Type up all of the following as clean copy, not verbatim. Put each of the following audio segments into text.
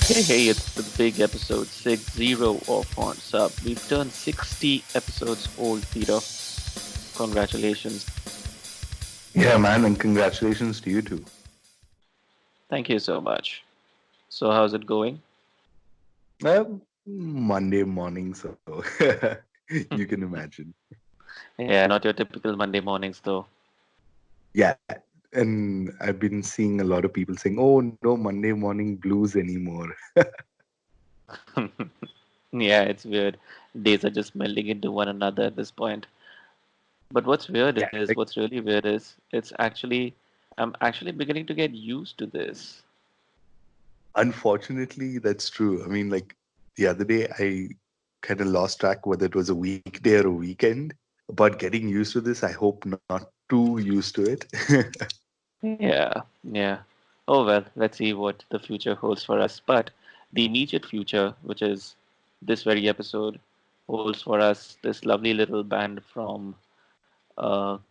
Hey, it's the big episode 60 of Horns Up. We've turned 60 episodes old, Peter. Congratulations. Yeah, man, and congratulations to you too. Thank you so much. So, how's it going? Monday morning, so you can imagine. Yeah, not your typical Monday mornings, though. Yeah, and I've been seeing a lot of people saying, "Oh, no Monday morning blues anymore." Yeah, it's weird. Days are just melding into one another at this point. But Yeah, like what's really weird is, I'm actually beginning to get used to this. unfortunately, that's true. I mean, like the other day, I kind of lost track whether it was a weekday or a weekend. But getting used to this, I hope not too used to it. Yeah, yeah. Oh well, let's see what the future holds for us. But the immediate future, which is this very episode, holds for us this lovely little band from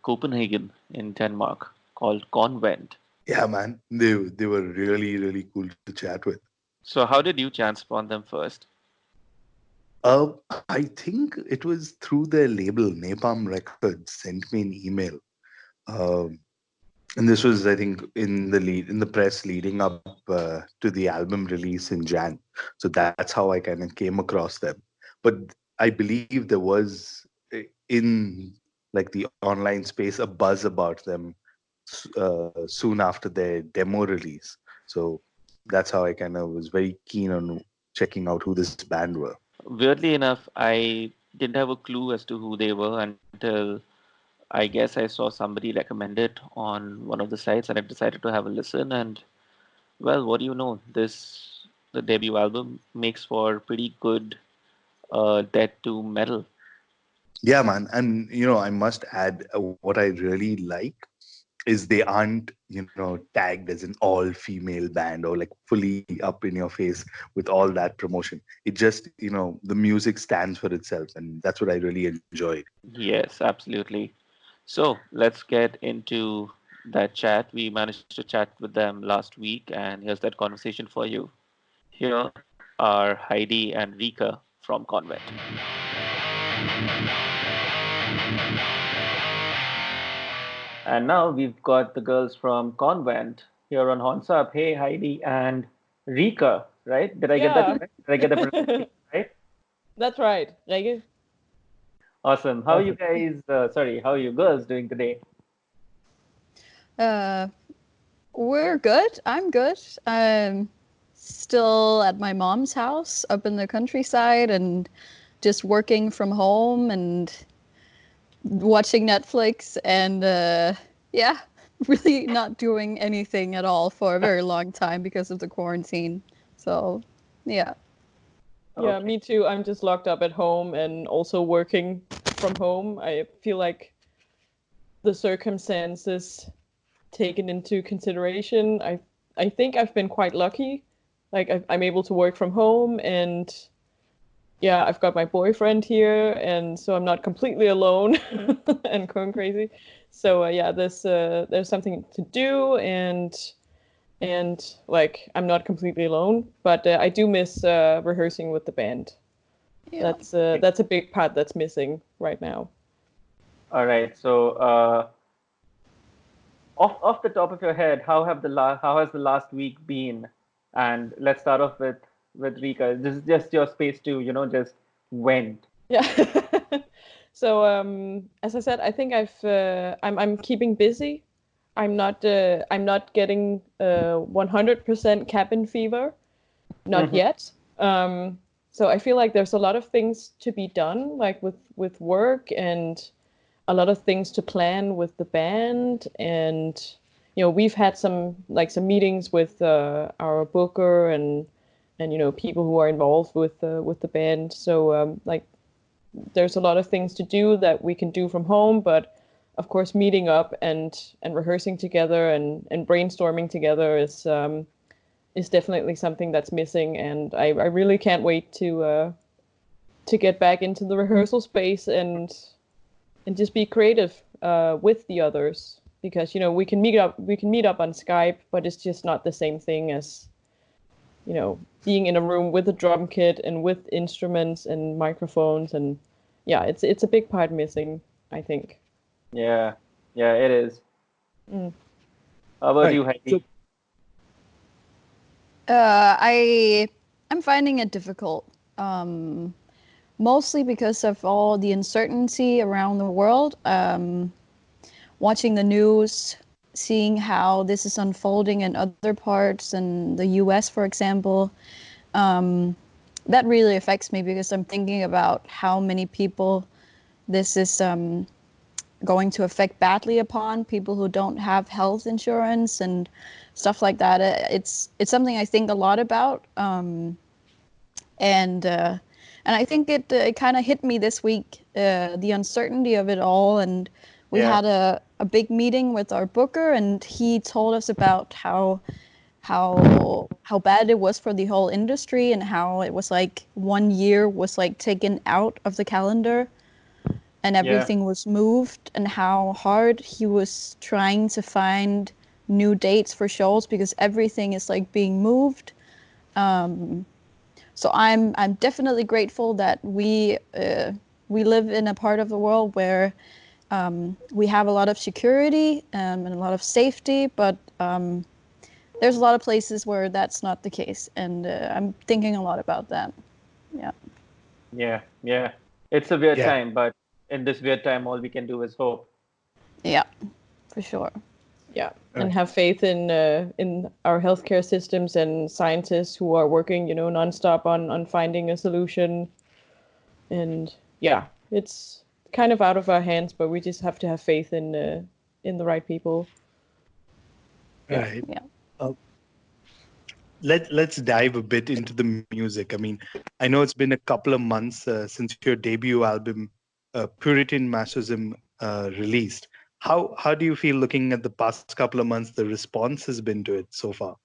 Copenhagen in Denmark called Konvent. Yeah, man, they were really cool to chat with. So how did you chance upon them first? Uh, I think it was through their label, Napalm Records, sent me an email. Um, and this was, I think, in the press leading up to the album release in Jan. So that's how I kind of came across them. But I believe there was in like the online space a buzz about them soon after their demo release. So that's how I kind of was very keen on checking out who this band were. Weirdly enough, I didn't have a clue as to who they were until I guess I saw somebody recommend it on one of the sites, and I decided to have a listen. And well, what do you know? The debut album makes for pretty good death to metal. Yeah, man. And, I must add what I really like is they aren't, tagged as an all female band or like fully up in your face with all that promotion. It just, the music stands for itself. And that's what I really enjoyed. Yes, absolutely. So let's get into that chat. We managed to chat with them last week, and here's that conversation for you. Here are Heidi and Rika from Convent. And now we've got the girls from Convent here on Horns Up. Hey, Heidi and Rika, right? Did I get that Yeah, right? Did I get the pronunciation right? that's right, Rikke. Awesome. How are you guys? How are you girls doing today? Uh, we're good. I'm good. I'm still at my mom's house up in the countryside and just working from home and watching Netflix and yeah, really not doing anything at all for a very long time because of the quarantine. So, yeah. Yeah, Okay. me too. I'm just locked up at home and also working from home. I feel like the circumstances taken into consideration, I think I've been quite lucky. Like I'm able to work from home, and yeah, I've got my boyfriend here, and so I'm not completely alone and going crazy. So yeah, there's something to do, and like I'm not completely alone, but I do miss rehearsing with the band. Yeah. That's a big part that's missing right now. All right. So, off the top of your head, how has the last week been? And let's start off with Rika. This is just your space to just vent. Yeah. So as I said, I think I'm keeping busy. I'm not getting 100% cabin fever, not Mhm. yet. So I feel like there's a lot of things to be done, like with work, and a lot of things to plan with the band. And we've had some meetings with our booker and people who are involved with the band. So like there's a lot of things to do that we can do from home, but of course meeting up and rehearsing together and brainstorming together is definitely something that's missing. And I really can't wait to get back into the rehearsal space and just be creative with the others, because we can meet up on Skype, but it's just not the same thing being in a room with a drum kit and with instruments and microphones, and yeah, it's a big part missing, I think. Yeah, yeah, it is. Mm. How about Right. you, Heidi? So, I'm finding it difficult, mostly because of all the uncertainty around the world. Watching the news, seeing how this is unfolding in other parts, in the U.S., for example, that really affects me because I'm thinking about how many people this is going to affect badly upon, people who don't have health insurance and stuff like that. It's something I think a lot about, and I think it kind of hit me this week, the uncertainty of it all. And we Yeah. had a big meeting with our booker, and he told us about how bad it was for the whole industry, and how it was like 1 year was like taken out of the calendar and everything was moved, and how hard he was trying to find new dates for shows because everything is like being moved. So I'm definitely grateful that we live in a part of the world where we have a lot of security and a lot of safety, but there's a lot of places where that's not the case, and I'm thinking a lot about that. Yeah. Yeah, yeah. It's a weird yeah. time, but in this weird time, all we can do is hope. Yeah, for sure. Yeah, and have faith in our healthcare systems and scientists who are working, nonstop on finding a solution. And yeah, it's kind of out of our hands, but we just have to have faith in the right people. Yeah. Right. Yeah. Let's dive a bit into the music. I mean, I know it's been a couple of months since your debut album, Puritan Masochism, released. How do you feel looking at the past couple of months? The response has been to it so far.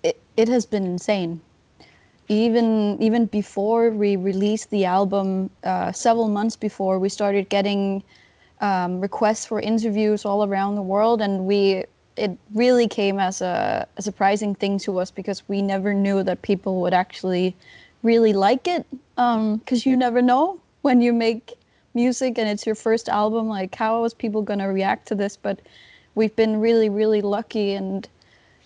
It has been insane. Even before we released the album, several months before, we started getting requests for interviews all around the world, and it really came as a surprising thing to us because we never knew that people would actually really like it. Because you never know when you make music and it's your first album, like how is people gonna react to this? But we've been really, really lucky, and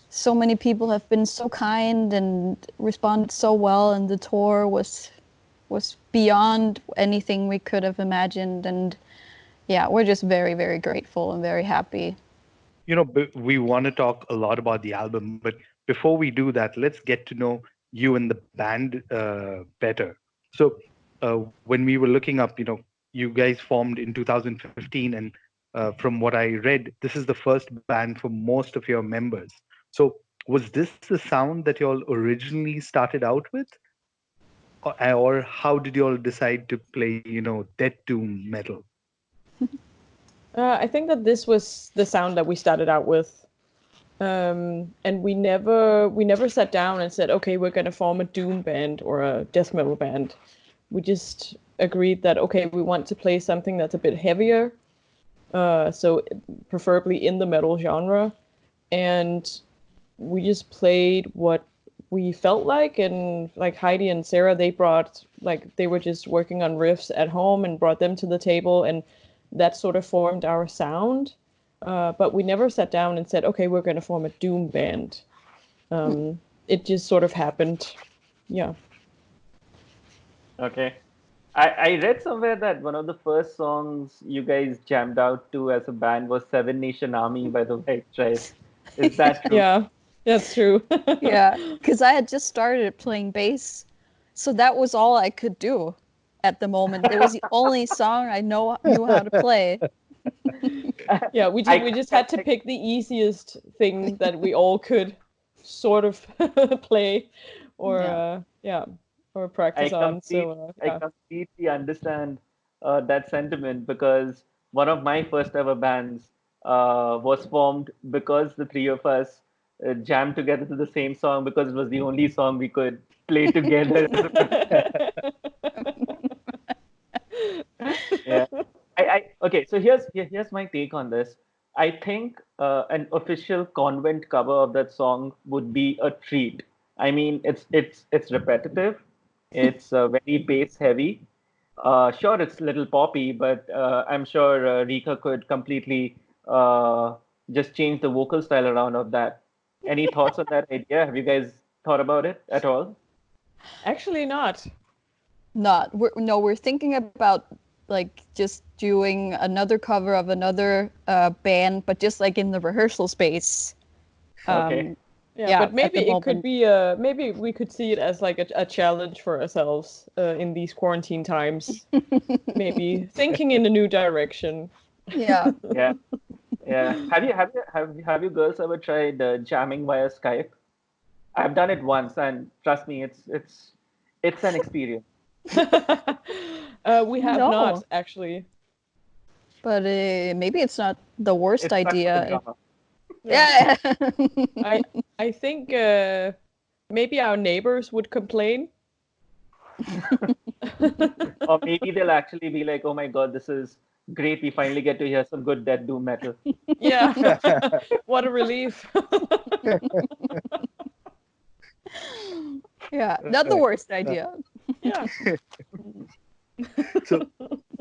so many people have been so kind and responded so well, and the tour was beyond anything we could have imagined. And yeah, we're just very, very grateful and very happy. We want to talk a lot about the album, but before we do that, let's get to know you and the band better. So, when we were looking up, you guys formed in 2015, and from what I read, this is the first band for most of your members. So, was this the sound that you all originally started out with, or how did you all decide to play, death doom metal? I think that this was the sound that we started out with. And we never sat down and said, okay, we're going to form a doom band or a death metal band. We just agreed that, okay, we want to play something that's a bit heavier, so preferably in the metal genre. And we just played what we felt like. And like Heidi and Sarah, they were just working on riffs at home and brought them to the table, and that sort of formed our sound. But we never sat down and said, okay, we're going to form a doom band. It just sort of happened. Yeah. Okay. I read somewhere that one of the first songs you guys jammed out to as a band was Seven Nation Army by the White Stripes. Is that true? Yeah, that's true. Yeah, because I had just started playing bass, so that was all I could do at the moment. It was the only song I knew how to play. Yeah, we just had to pick the easiest thing that we all could sort of play or or practice on. So I completely understand that sentiment, because one of my first ever bands was formed because the three of us jammed together to the same song because it was the only song we could play together. Yeah. Okay, so here's my take on this. I think an official Konvent cover of that song would be a treat. I mean, it's repetitive. It's very bass heavy. Sure, it's a little poppy, but I'm sure Rika could completely just change the vocal style around of that. Any thoughts on that idea? Have you guys thought about it at all? Actually, not. We're thinking about like just doing another cover of another band, but just like in the rehearsal space. Okay. Yeah, but at maybe the it could moment. be maybe we could see it as like a challenge for ourselves in these quarantine times. Maybe thinking in a new direction. Yeah. Yeah. Yeah. Have you girls ever tried jamming via Skype? I've done it once, and trust me, it's an experience. We have not No, actually. but maybe it's not the worst It's fun for the idea. drama. Yeah. Yeah. I think maybe our neighbors would complain. Or maybe they'll actually be like, "Oh my God, this is great. We finally get to hear some good dead doom metal." Yeah. What a relief. Yeah, not the worst idea. Yeah. So,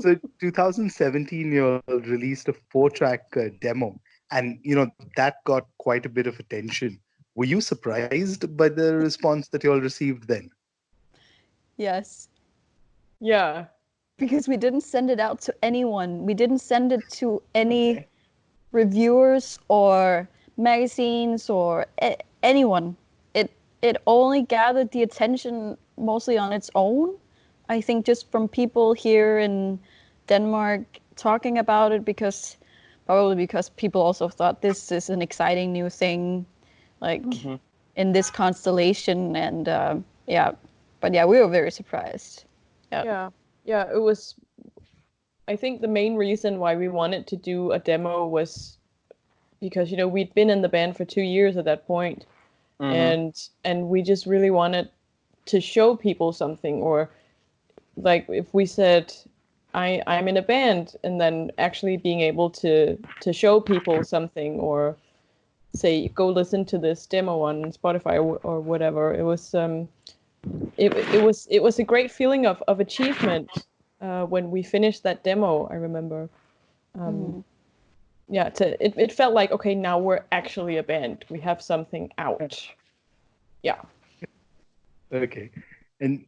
so 2017, you all released a 4-track demo, and that got quite a bit of attention. Were you surprised by the response that you all received then? Yes, Yeah. because we didn't send it out to anyone. We didn't send it to any Okay. reviewers or magazines or anyone. It only gathered the attention mostly on its own. I think just from people here in Denmark talking about it, probably because people also thought this is an exciting new thing, like Mhm. in this constellation. And yeah, but yeah, we were very surprised. Yeah. Yeah. Yeah, it was I think the main reason why we wanted to do a demo was because we'd been in the band for 2 years at that point, Mhm. and we just really wanted to show people something, or like if we said I'm in a band, and then actually being able to show people something, or say go listen to this demo on Spotify or whatever. It was a great feeling of achievement when we finished that demo. I remember. Mhm. Yeah, it felt like, okay, now we're actually a band. We have something out. Yeah. Okay. And,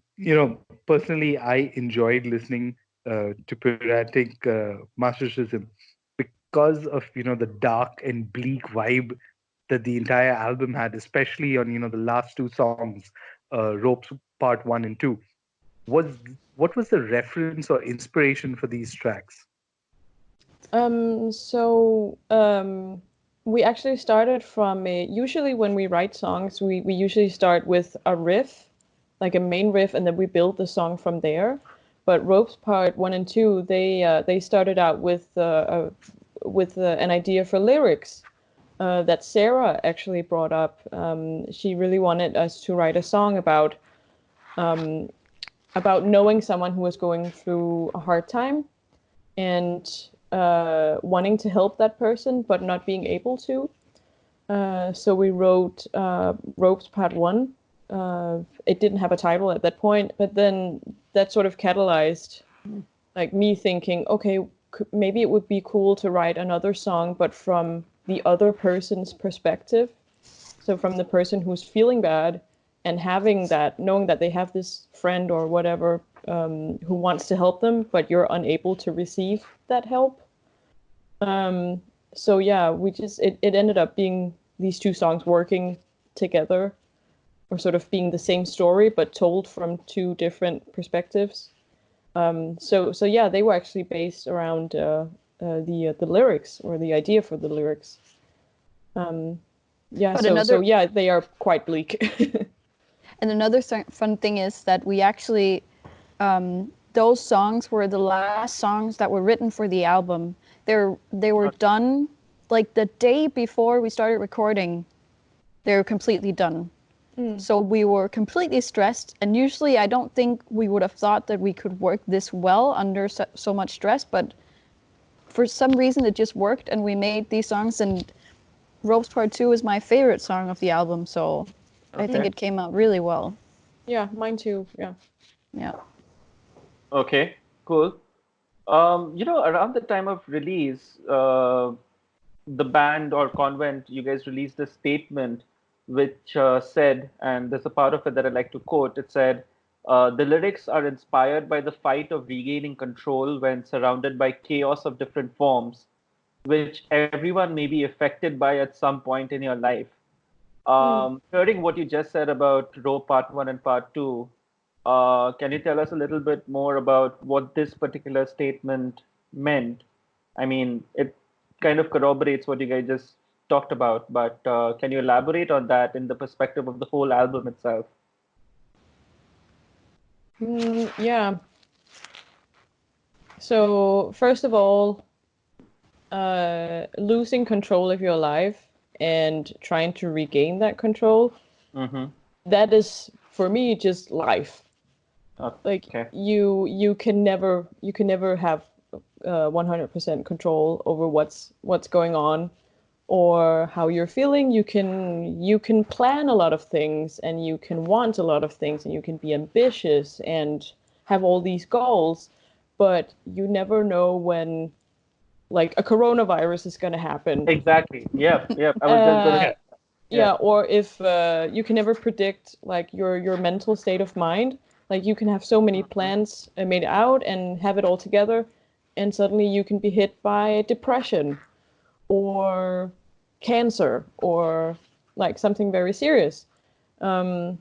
personally, I enjoyed listening to Puritic Masochism because of, the dark and bleak vibe that the entire album had, especially on, the last two songs, Ropes Part 1 and 2. Was What was the reference or inspiration for these tracks? So we actually started from usually when we write songs, we usually start with a riff, like a main riff, and then we build the song from there. But Ropes Part 1 and 2, they started out with an idea for lyrics that Sarah actually brought up. She really wanted us to write a song um, about knowing someone who was going through a hard time, and wanting to help that person but not being able to. So we wrote Ropes Part 1. It didn't have a title at that point, but then that sort of catalyzed like me thinking, okay, maybe it would be cool to write another song, but from the other person's perspective. So from the person who's feeling bad, and having that, knowing that they have this friend or whatever who wants to help them, but you're unable to receive that help. So yeah, it ended up being these two songs working together, or sort of being the same story but told from two different perspectives. So yeah, they were actually based around the lyrics, or the idea for the lyrics. Yeah, But so another yeah, they are quite bleak. and another fun thing is that we actually those songs were the last songs that were written for the album. They were done like the day before we started recording. They were completely done. So we were completely stressed, and usually I don't think we would have thought that we could work this well under so much stress, but for some reason it just worked, and we made these songs. And Ropes Part 2 is my favorite song of the album, so I think it came out really well. Yeah, mine too. Yeah. Yeah. Okay, cool. Around the time of release, the band or Konvent, you guys released a statement which said, and there's a part of it that I like to quote. It said, the lyrics are inspired by the fight of regaining control when surrounded by chaos of different forms, which everyone may be affected by at some point in your life. Hearing what you just said about Row Part 1 and Part 2, can you tell us a little bit more about what this particular statement meant? I mean, it kind of corroborates what you guys just talked about, but can you elaborate on that in the perspective of the whole album itself? Yeah. So first of all, losing control of your life and trying to regain that control, that is for me just life. Like Okay. you can never have 100% control over what's going on or how you're feeling. You can plan a lot of things and you can want a lot of things and you can be ambitious and have all these goals, but you never know when like a coronavirus is going to happen. Exactly. Yep. I was just gonna say. Yeah, or if you can never predict like your mental state of mind. Like you can have so many plans made out and have it all together, and suddenly you can be hit by depression or cancer or like something very serious. Or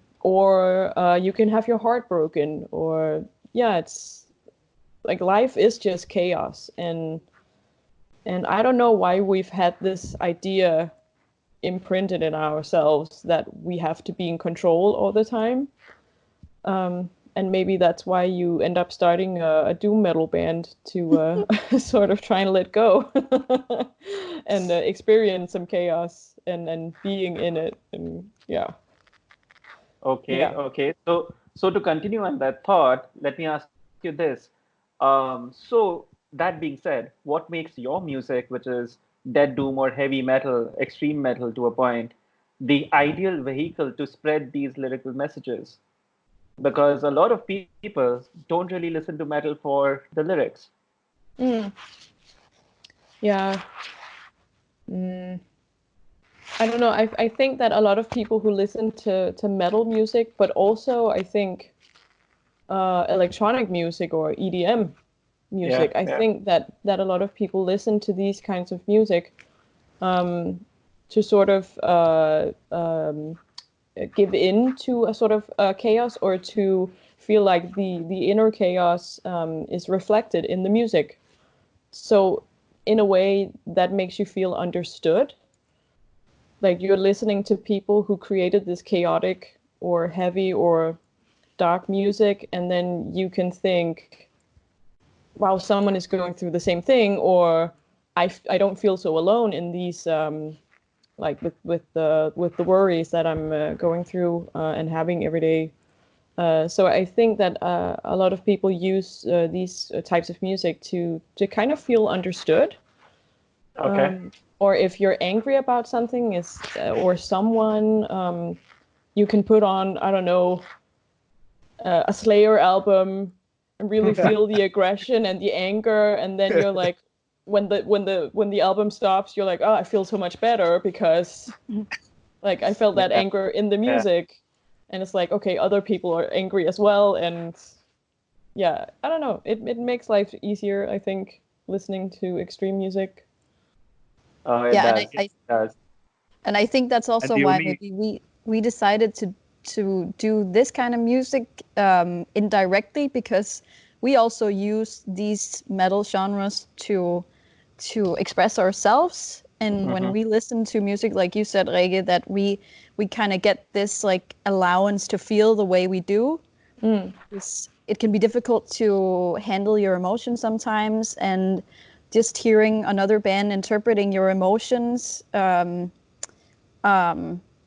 you can have your heart broken, or yeah, it's like life is just chaos, and I don't know why we've had this idea imprinted in ourselves that we have to be in control all the time. And maybe that's why you end up starting a doom metal band to sort of try and let go and experience some chaos and being in it. And yeah. Okay. So to continue on that thought, let me ask you this. So that being said, what makes your music, which is dead doom or heavy metal, extreme metal to a point, the ideal vehicle to spread these lyrical messages? Because a lot of people don't really listen to metal for the lyrics. Yeah. I don't know. I think that a lot of people who listen to metal music, but also I think electronic music or EDM music. I think that a lot of people listen to these kinds of music to sort of give in to a sort of chaos, or to feel like the inner chaos is reflected in the music. So in a way that makes you feel understood. Like you're listening to people who created this chaotic or heavy or dark music, and then you can think, wow, someone is going through the same thing, or I don't feel so alone in these like with the worries that I'm going through and having every day. So I think that a lot of people use these types of music to kind of feel understood. Or if you're angry about something, or someone, you can put on, I don't know, a Slayer album and really feel the aggression and the anger, and then you're like, when the album stops, you're like, oh, I feel so much better because like I felt that anger in the music, and it's like, okay, other people are angry as well, and yeah, I don't know, it makes life easier, I think, listening to extreme music. It does. And I think that's also why maybe we decided to do this kind of music indirectly, because we also use these metal genres to express ourselves. And when we listen to music, like you said, Rikke, that we kind of get this like allowance to feel the way we do. It can be difficult to handle your emotions sometimes, and just hearing another band interpreting your emotions,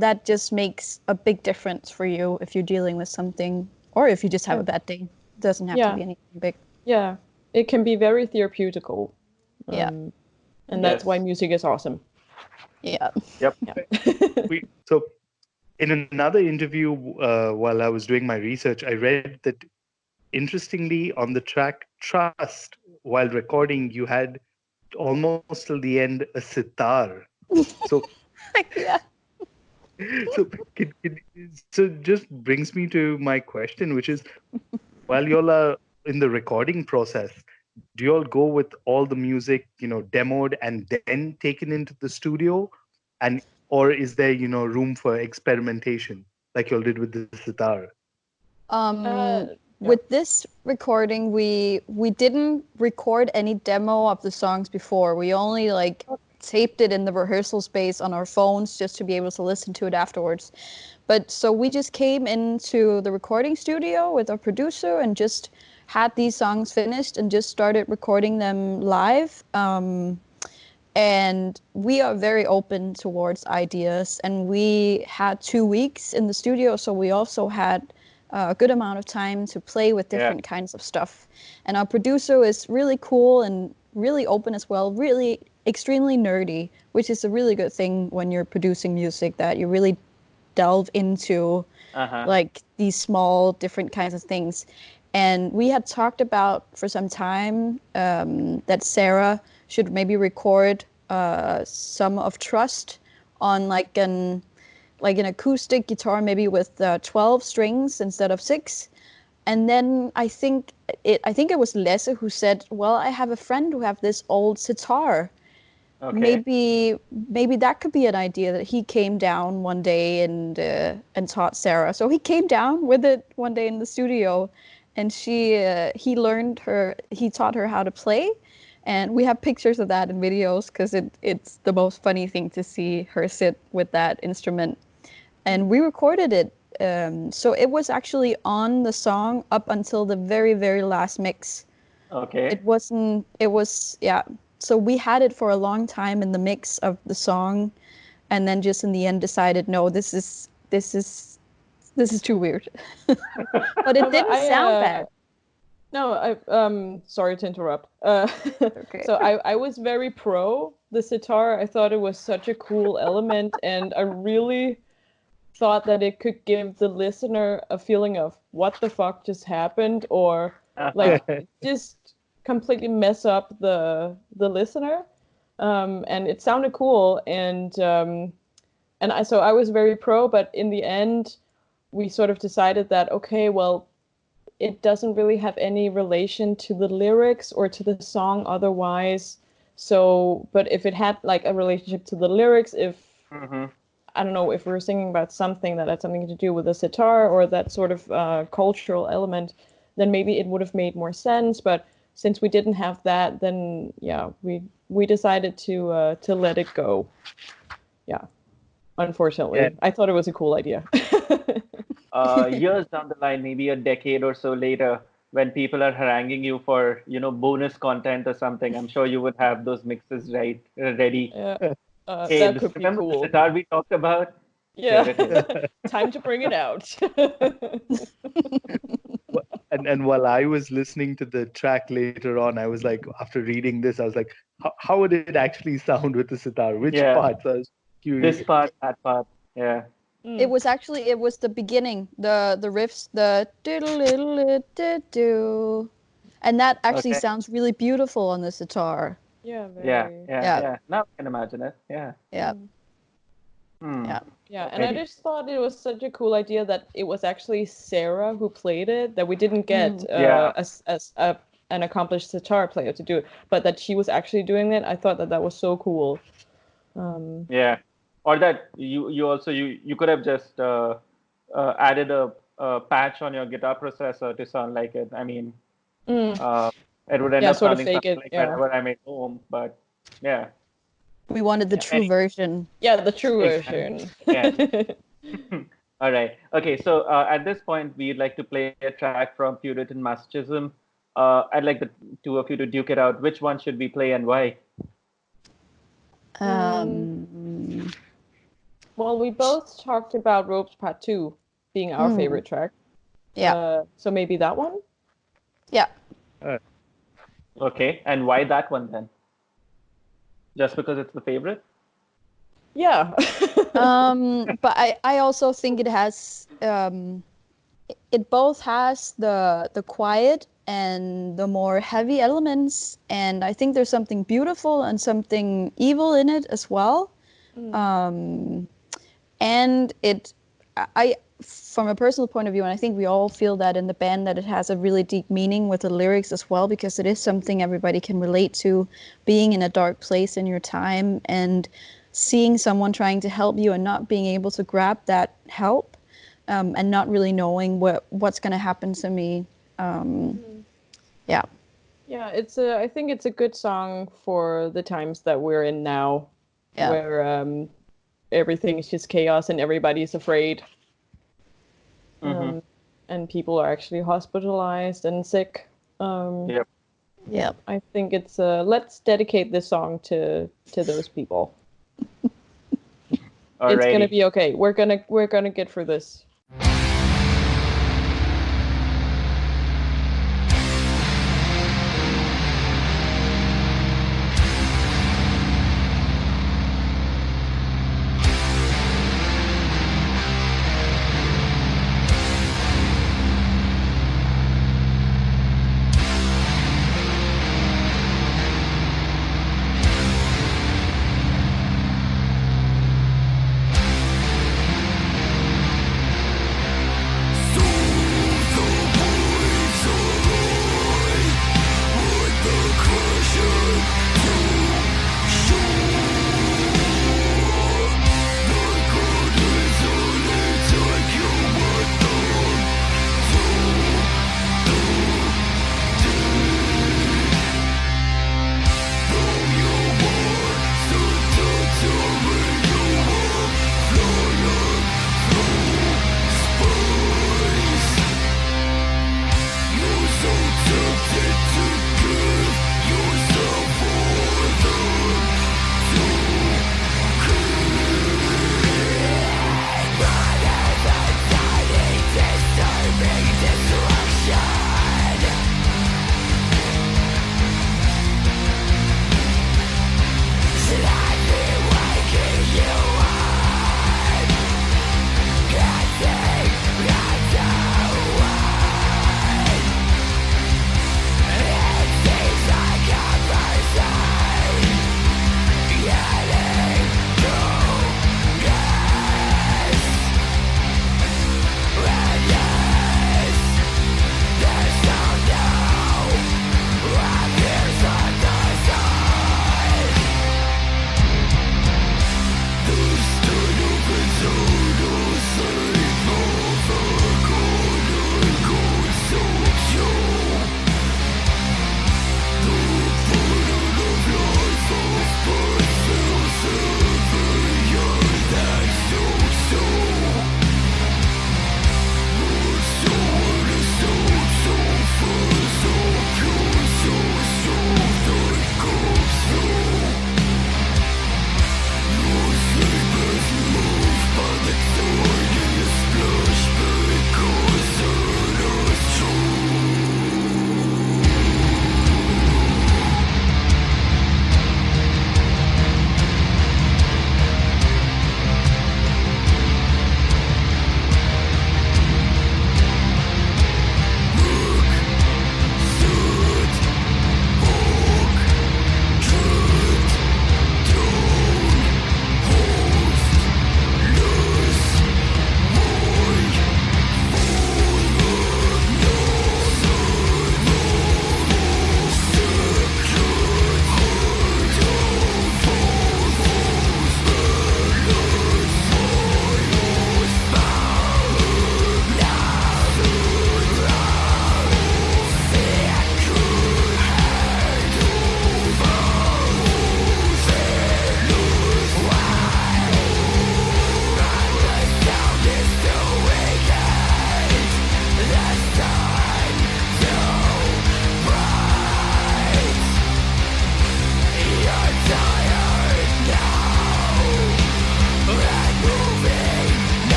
that just makes a big difference for you if you're dealing with something, or if you just have a bad day. It doesn't have to be anything big. Yeah, it can be very therapeutical. And that's why music is awesome. Yeah. Yep. So in another interview, while I was doing my research, I read that interestingly on the track Trust, while recording, you had almost till the end a sitar. So, Yeah. so, so just brings me to my question, which is, while y'all are in the recording process, do y'all go with all the music, demoed and then taken into the studio, and or is there, room for experimentation like y'all did with the sitar? Yeah. With this recording, we didn't record any demo of the songs before. We only like taped it in the rehearsal space on our phones just to be able to listen to it afterwards. But so we just came into the recording studio with our producer and just had these songs finished and just started recording them live. And we are very open towards ideas. And we had 2 weeks in the studio, so we also had a good amount of time to play with different kinds of stuff. And our producer is really cool and really open as well, really extremely nerdy, which is a really good thing when you're producing music, that you really delve into like these small different kinds of things. And we had talked about for some time that Sarah should maybe record some of Trust on like an acoustic guitar, maybe with 12 strings instead of 6. And then I think it was Lasse who said, well, I have a friend who have this old sitar. Okay. Maybe that could be an idea, that he came down one day and taught Sarah. So he came down with it one day in the studio, and he taught her how to play. And we have pictures of that in videos because it's the most funny thing to see her sit with that instrument. And we recorded it. So it was actually on the song up until the very, very last mix. Okay. It was, yeah. So we had it for a long time in the mix of the song, and then just in the end decided, no, this is too weird. But it didn't sound bad. No, sorry to interrupt. Okay. So I was very pro the sitar. I thought it was such a cool element, and I really thought that it could give the listener a feeling of what the fuck just happened, or like just completely mess up the listener. And it sounded cool, and so I was very pro. But in the end, we sort of decided that, okay, well, it doesn't really have any relation to the lyrics or to the song otherwise. So, but if it had like a relationship to the lyrics, if I don't know, if we were singing about something that had something to do with the sitar or that sort of cultural element, then maybe it would have made more sense. But since we didn't have that, then yeah, we decided to let it go. Yeah, unfortunately, Yeah. I thought it was a cool idea. Years down the line, maybe a decade or so later, when people are haranguing you for, bonus content or something, I'm sure you would have those mixes ready. Yeah, Hey, that could be remember the cool. sitar we talked about? Yeah, Here it is. time to bring it out. And while I was listening to the track later on, I was like, after reading this, I was like, how would it actually sound with the sitar? Which Yeah. parts? I was curious. This part, that part. Yeah. It was the beginning, the riffs, the do, and that actually Okay. sounds really beautiful on the sitar. Yeah, Yeah. very. Yeah. Now I can imagine it. Yeah. Yeah. Hmm. Yeah, and I Okay. just thought it was such a cool idea that it was actually Sarah who played it, that we didn't get Yeah. an accomplished sitar player to do it, but that she was actually doing it. I thought that was so cool. Yeah. Or that you also you could have just added a patch on your guitar processor to sound like it. I mean, it would end Yeah, up sort of sounding fake something it. like Yeah. whatever I made home. But yeah. We wanted the true version. Yeah, the true Exactly. version. All right. Okay. So at this point, we'd like to play a track from Puritan Masochism. I'd like the two of you to duke it out. Which one should we play and why? Well, we both talked about Ropes Part 2 being our favorite track. Yeah. So maybe that one? Yeah. Okay. And why that one then? Just because it's the favorite? Yeah. But I also think it has it both has the quiet and the more heavy elements, and I think there's something beautiful and something evil in it as well. And I from a personal point of view, and I think we all feel that in the band, that it has a really deep meaning with the lyrics as well, because it is something everybody can relate to, being in a dark place in your time and seeing someone trying to help you and not being able to grab that help, and not really knowing what's going to happen to me. Yeah. Yeah, I think it's a good song for the times that we're in now, Yeah. where everything is just chaos and everybody's afraid. And people are actually hospitalized and sick. Yep. Yeah. I think it's let's dedicate this song to those people. It's gonna be okay. We're gonna get through this.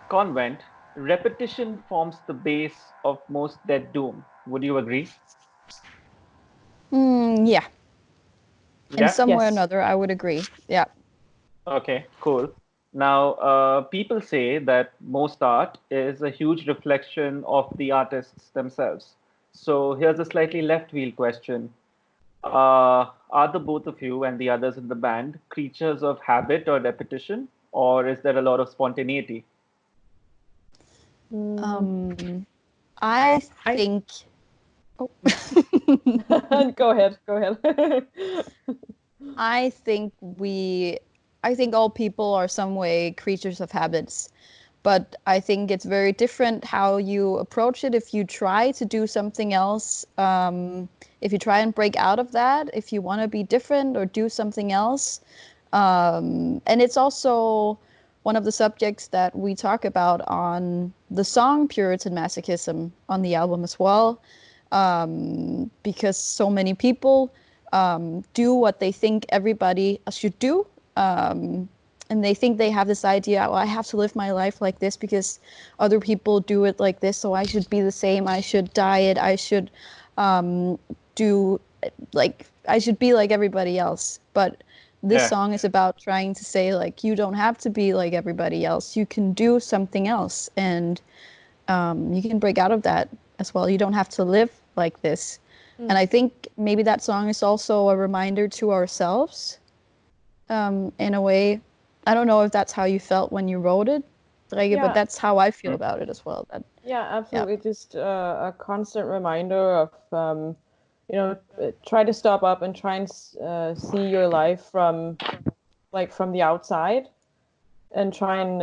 Konvent, repetition forms the base of most dead doom. Would you agree? Yeah, in Yeah? some way or Yes. another, I would agree. Yeah. Okay, cool. Now, people say that most art is a huge reflection of the artists themselves. So here's a slightly left field question. Are the both of you and the others in the band creatures of habit or repetition, or is there a lot of spontaneity? Mm, Um, I I think. Oh. go ahead. Go ahead. I think I think all people are some way creatures of habits, but I think it's very different how you approach it. If you try to do something else, if you try and break out of that, if you want to be different or do something else, and it's also one of the subjects that we talk about on the song Puritan Masochism on the album as well, because so many people do what they think everybody should do. And they think they have this idea, well, I have to live my life like this because other people do it like this, so I should be the same. I should diet. I should do like I should be like everybody else. But this Yeah. song is about trying to say like you don't have to be like everybody else. You can do something else, and you can break out of that as well. You don't have to live like this. And I think maybe that song is also a reminder to ourselves, in a way. I don't know if that's how you felt when you wrote it, Rikke, but Yeah, that's how I feel about it as well. That, yeah, yeah. absolutely. Just a constant reminder of, try to stop up and try and see your life from, like, from the outside, and try and,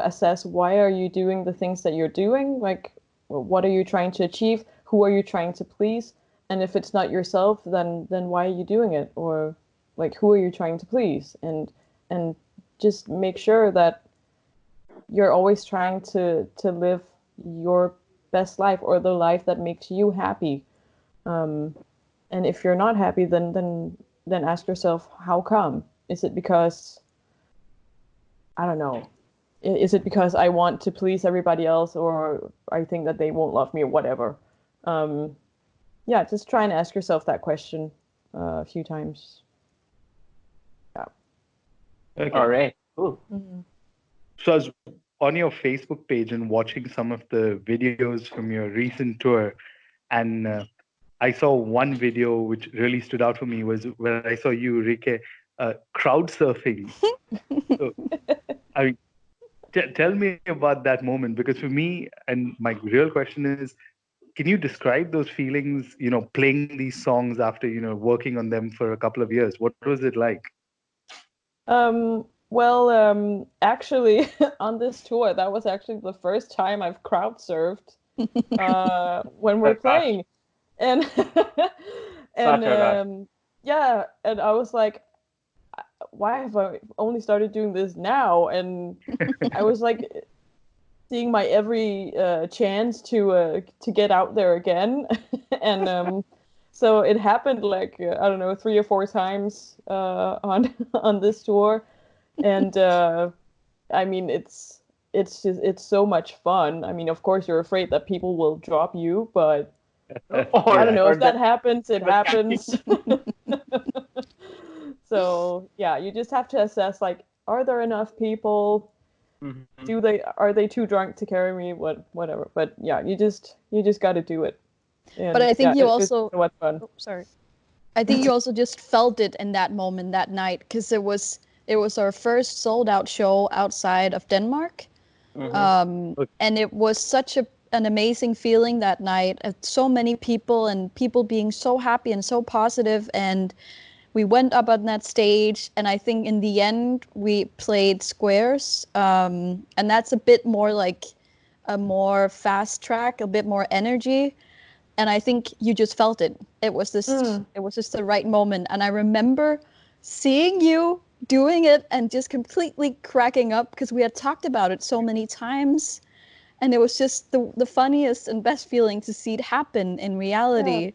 assess why are you doing the things that you're doing? Like, what are you trying to achieve? Who are you trying to please? And if it's not yourself, then why are you doing it? Or, like, who are you trying to please? And just make sure that you're always trying to live your best life, or the life that makes you happy. Um, and if you're not happy, then ask yourself, how come? Is it because, I don't know, is it because I want to please everybody else, or I think that they won't love me, or whatever? Um, yeah, just try and ask yourself that question a few times. Yeah. All Okay. right. Cool. So I was on your Facebook page and watching some of the videos from your recent tour, and I saw one video which really stood out for me was where I saw you, Rikke, crowd surfing. So, I mean, tell me about that moment, because for me, and my real question is, can you describe those feelings? Playing these songs after working on them for a couple of years. What was it like? Well, actually, on this tour, that was actually the first time I've crowd surfed when we're Oh gosh. playing, and and Such a rush. yeah, and I was like, why have I only started doing this now? And I was like seeing my every chance to get out there again, and so it happened like I don't know, 3 or 4 times on on this tour, and I mean it's so much fun. I mean, of course, you're afraid that people will drop you, but I or don't Yeah. know, or if that that happens, it they will catch you. happens. So yeah, you just have to assess, like, are there enough people? Mhm. Are they too drunk to carry me? Whatever. But yeah, you just got to do it. But And I yeah, think you it's also, so much fun. oh, sorry. I think you also just felt it in that moment that night because it was our first sold out show outside of Denmark. Mhm. And it was such an amazing feeling that night. So many people and people being so happy and so positive, and we went up on that stage, and I think in the end we played Squares, and that's a bit more like a more fast track, a bit more energy, and I think you just felt it. It was just the right moment, and I remember seeing you doing it and just completely cracking up because we had talked about it so many times, and it was just the funniest and best feeling to see it happen in Yeah. reality.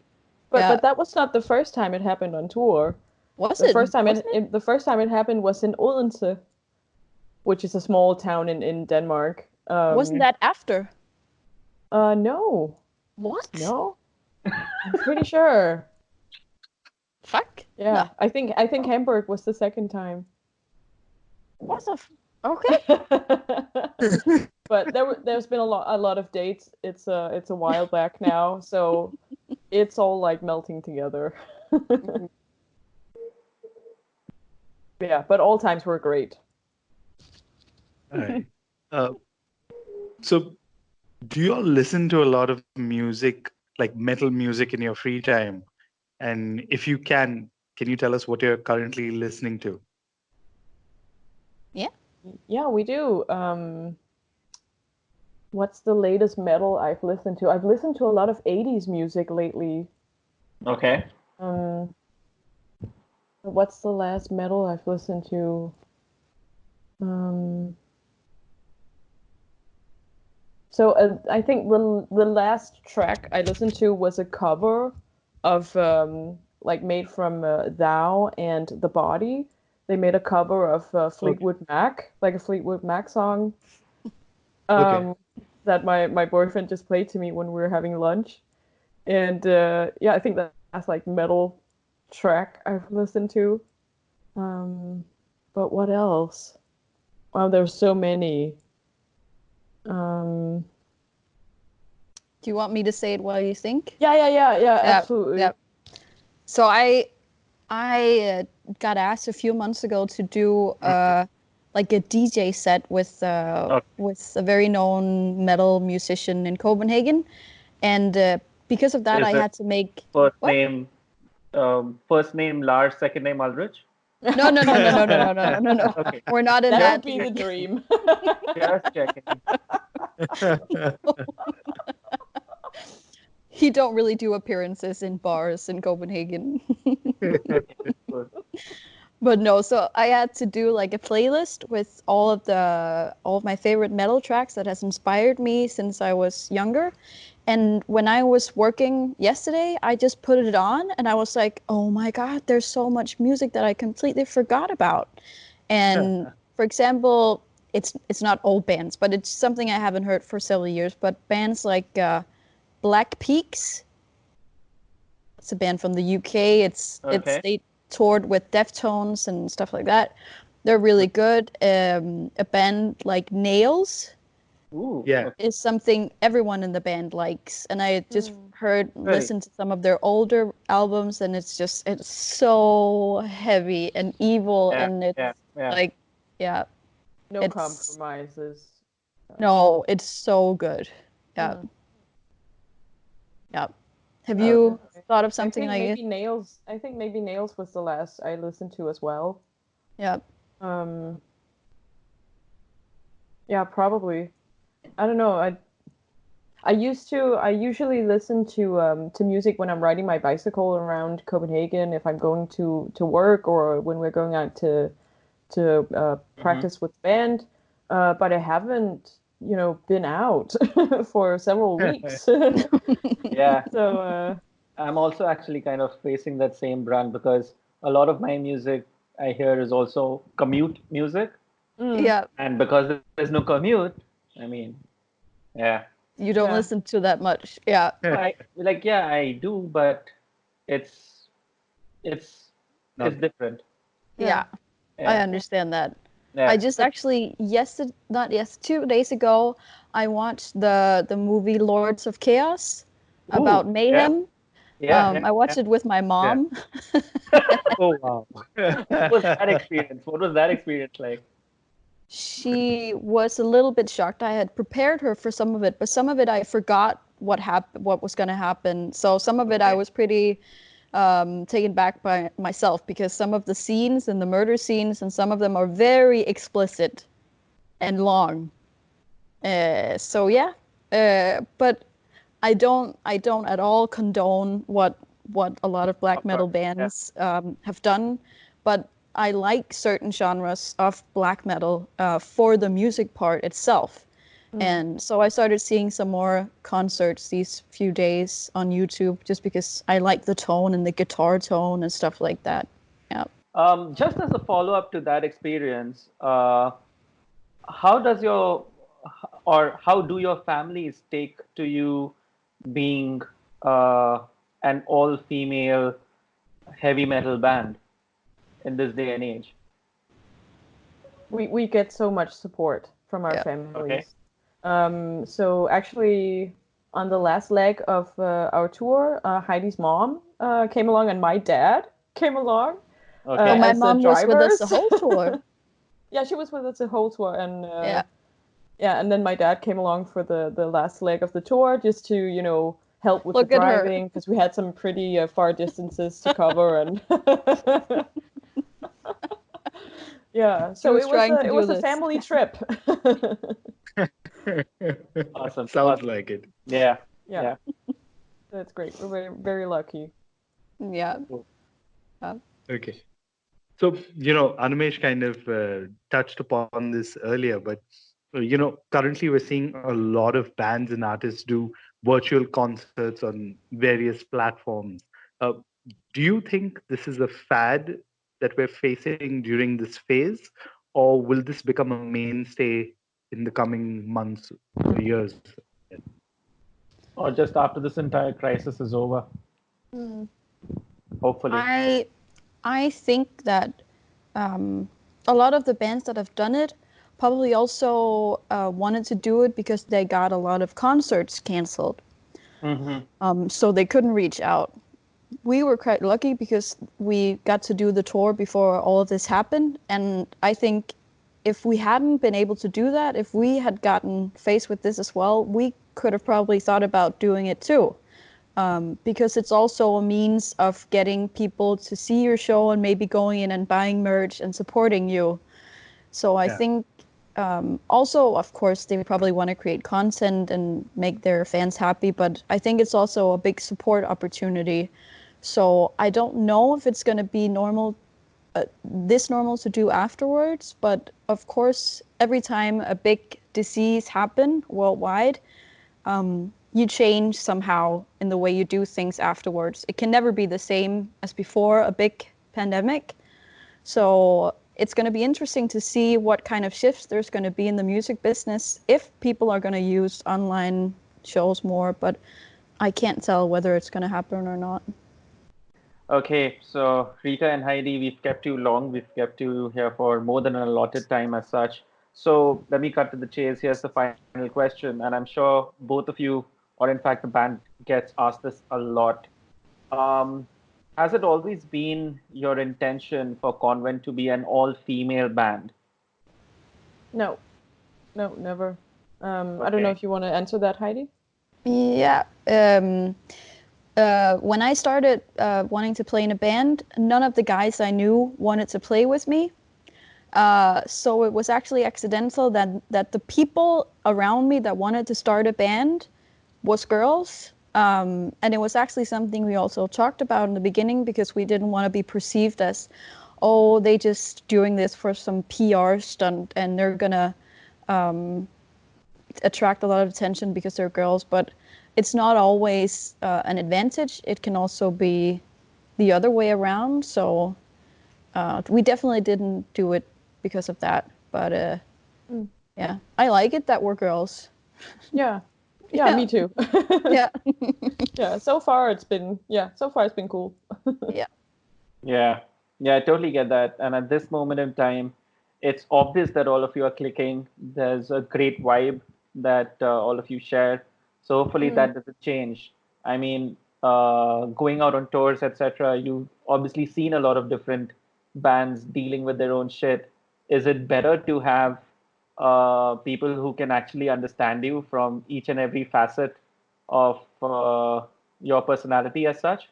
But Yeah, that was not the first time it happened on tour. was The it? first time Wasn't it? the first time it happened was in Odense. which is a small town in Denmark. Wasn't that after? No, What? no, I'm pretty sure. Fuck. Yeah, No. I think Hamburg was the second time. What the? Okay. But there's been a lot of dates. It's a while back now, so it's all like melting together. Yeah, but all times were great. All right. So, do you all listen to a lot of music, like metal music, in your free time? And if you can you tell us what you're currently listening to? Yeah, we do. What's the latest metal I've listened to? I've listened to a lot of 80s music lately. Okay. What's the last metal I've listened to? So I think the last track I listened to was a cover of like made from Thou and The Body. They made a cover of Fleetwood Mac, like a Fleetwood Mac song. Okay. That my boyfriend just played to me when we were having lunch. And yeah, I think that's like metal track I've listened to. But what else? Wow, there's so many. Do you want me to say it while you think? Yeah, absolutely. Yeah. So I got asked a few months ago to do like a DJ set with a very known metal musician in Copenhagen, and because of that, I had to make first name Lars, second name Ulrich. No. Okay. We're not in That that. would be the dream. Just checking. He don't really do appearances in bars in Copenhagen. But no, so I had to do like a playlist with all of my favorite metal tracks that has inspired me since I was younger. And when I was working yesterday, I just put it on and I was like, oh my God, there's so much music that I completely forgot about. And for example, it's not old bands, but it's something I haven't heard for several years. But bands like Black Peaks, it's a band from the UK. They toured with Deftones and stuff like that. They're really good. A band like Nails. Ooh, Yeah. Is something everyone in the band likes, and I just listened to some of their older albums, and it's so heavy and evil, and it's like No it's, compromises. no, it's so good. Yeah. Have you thought of something like it? I think maybe Nails was the last I listened to as well. Yeah. Yeah, probably. I don't know. I usually listen to music when I'm riding my bicycle around Copenhagen if I'm going to work or when we're going out to practice with the band. But I haven't, been out for several weeks. Yeah. So I'm also actually kind of facing that same brand because a lot of my music I hear is also commute music. Yeah. And because there's no commute, I mean, yeah. You don't listen to that much. Yeah. I do, but it's different. Yeah. I understand that. Yeah. I just actually 2 days ago, I watched the movie Lords of Chaos about mayhem. I watched it with my mom. Oh wow. What was that experience? What was that experience like? She was a little bit shocked. I had prepared her for some of it, but some of it I forgot what was going to happen. So some of it I was pretty taken back by myself because some of the scenes and the murder scenes and some of them are very explicit and long. So yeah, but I don't at all condone what a lot of black metal bands have done, but I like certain genres of black metal for the music part itself. And so I started seeing some more concerts these few days on YouTube just because I like the tone and the guitar tone and stuff like that. Yeah. Just as a follow-up to that experience, how does your how do your families take to you being uh, an all-female heavy metal band in this day and age? We get so much support from our Yeah. Okay. families. So actually, on the last leg of our tour, Heidi's mom came along, and my dad came along Okay. Oh, my as the mom was with us the drivers. whole tour. Yeah, she was with us the whole tour, and Yeah. yeah, and then my dad came along for the last leg of the tour just to help with the Look at her. driving because we had some pretty far distances to cover, and yeah, She so was trying to it do was a this. family trip. Awesome. Sounds Awesome. like it. Yeah. Yeah, Yeah. that's great. We're very, very lucky. Yeah. Cool. Okay. So, Animesh kind of touched upon this earlier, but, currently we're seeing a lot of bands and artists do virtual concerts on various platforms. Uh, do you think this is a fad that we're facing during this phase, or will this become a mainstay in the coming months or years? Or just after this entire crisis is over, Mm. hopefully. I think that a lot of the bands that have done it probably also wanted to do it because they got a lot of concerts canceled. So they couldn't reach out. We were quite lucky because we got to do the tour before all of this happened. And I think if we hadn't been able to do that, if we had gotten faced with this as well, we could have probably thought about doing it too. Because it's also a means of getting people to see your show and maybe going in and buying merch and supporting you. So I Yeah. think also, of course, they probably want to create content and make their fans happy, but I think it's also a big support opportunity. So I don't know if it's going to be this normal to do afterwards, but of course, every time a big disease happen worldwide, you change somehow in the way you do things afterwards. It can never be the same as before a big pandemic. So it's going to be interesting to see what kind of shifts there's going to be in the music business if people are going to use online shows more, but I can't tell whether it's going to happen or not. Okay, so Rita and Heidi, we've kept you long. We've kept you here for more than an allotted time as such. So let me cut to the chase. Here's the final question, and I'm sure both of you, or in fact the band, gets asked this a lot. Um, has it always been your intention for Convent to be an all-female band? No, no, never. I don't know Okay. if you want to answer that, Heidi. Yeah. When I started wanting to play in a band, none of the guys I knew wanted to play with me. So it was actually accidental that the people around me that wanted to start a band was girls. And it was actually something we also talked about in the beginning because we didn't want to be perceived as, oh, they just doing this for some PR stunt and they're gonna attract a lot of attention because they're girls. But it's not always an advantage. It can also be the other way around. So we definitely didn't do it because of that. But yeah, I like it that we're girls. Yeah, yeah, me too. Yeah. Yeah, so far it's been cool. Yeah. Yeah, yeah, I totally get that. And at this moment in time, it's obvious that all of you are clicking. There's a great vibe that all of you share. So hopefully that doesn't change. I mean, going out on tours, etc. You've obviously seen a lot of different bands dealing with their own shit. Is it better to have people who can actually understand you from each and every facet of your personality as such?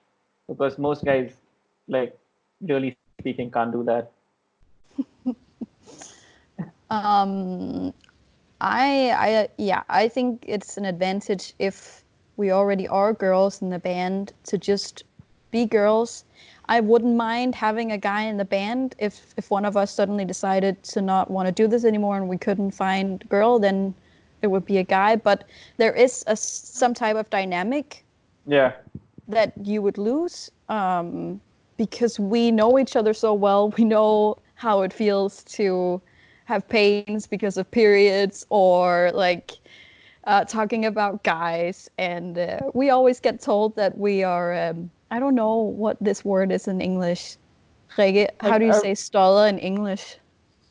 Because most guys, like, really speaking, can't do that. Um, I think it's an advantage if we already are girls in the band to just be girls. I wouldn't mind having a guy in the band if one of us suddenly decided to not want to do this anymore and we couldn't find a girl, then it would be a guy. But there is some type of dynamic Yeah, that you would lose because we know each other so well. We know how it feels to have pains because of periods, or like talking about guys. And we always get told that we are, I don't know what this word is in English. Rikke, how Like do you say stolla in English?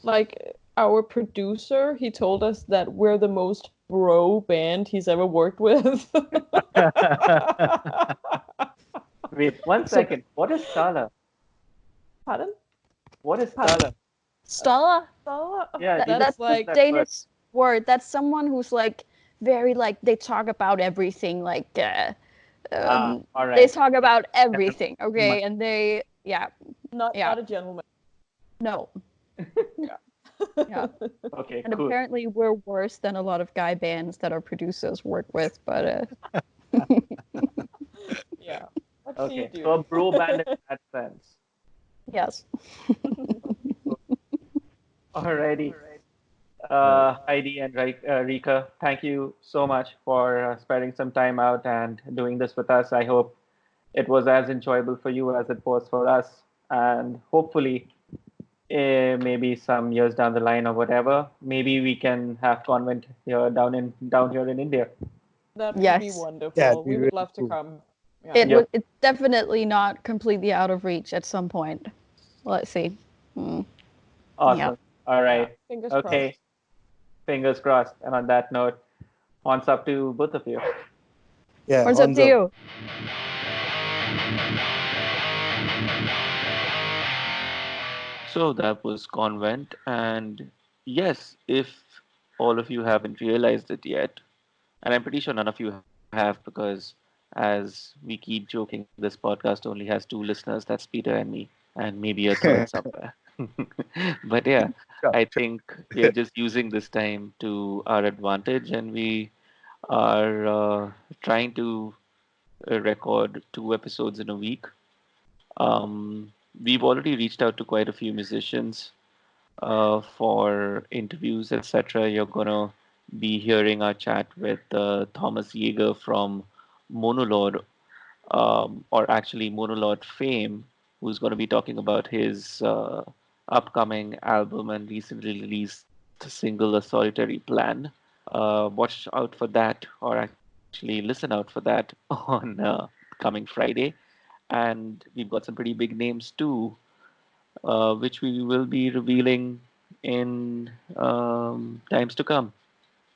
like our producer, he told us that we're the most bro band he's ever worked with. Wait, one So- second. What is Stala? Pardon? What is Pardon? Stala? Stolla? Yeah, That's That's like the Danish word. That's someone who's like very like they talk about everything. Like all they right. talk about everything. Okay, and they yeah. not a gentleman. No. Yeah. Yeah. Okay, And cool. apparently we're worse than a lot of guy bands that our producers work with, but Yeah. What do you Okay, do? so a bro band in that sense. yes. Alrighty. Heidi and Rika, thank you so much for sparing some time out and doing this with us. I hope it was as enjoyable for you as it was for us. And hopefully, maybe some years down the line or whatever, maybe we can have Konvent here down here in India. That would be Yes. wonderful. Yeah, it'd be We would really love to cool. come. Yeah. It's definitely not completely out of reach at some point. Let's see. Mm. Awesome. All right. Fingers Okay. crossed. Fingers crossed. And on that note, horns up to both of you. Yeah, What's up to you? So that was Convent, and yes, if all of you haven't realized it yet, and I'm pretty sure none of you have, because as we keep joking, this podcast only has two listeners, that's Peter and me, and maybe a third somewhere. But yeah, Sure, I sure. think we are just using this time to our advantage, and we are trying to record 2 episodes in a week. We've already reached out to quite a few musicians for interviews, etc. You're gonna be hearing our chat with Thomas Yeager from Monolord, or actually Monolord fame, who's going to be talking about his upcoming album and recently released single, A Solitary Plan. Watch out for that, or actually listen out for that on coming Friday. And we've got some pretty big names too, which we will be revealing in times to come.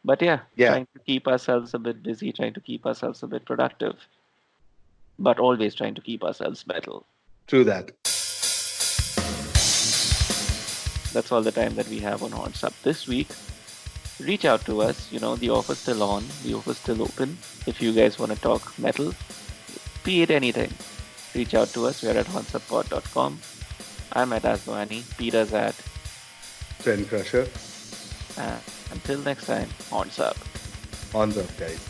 But yeah, Yeah, trying to keep ourselves a bit busy, trying to keep ourselves a bit productive, but always trying to keep ourselves metal. true that. That's all the time that we have on Horns Up this week. Reach out to us. You know, the offer's still on, the offer's still open. If you guys want to talk metal, be it anything, reach out to us. We're at hornsuppod.com. I'm at Aswani. Peter's at. Trend Crusher. Until next time, horns up. On up, guys.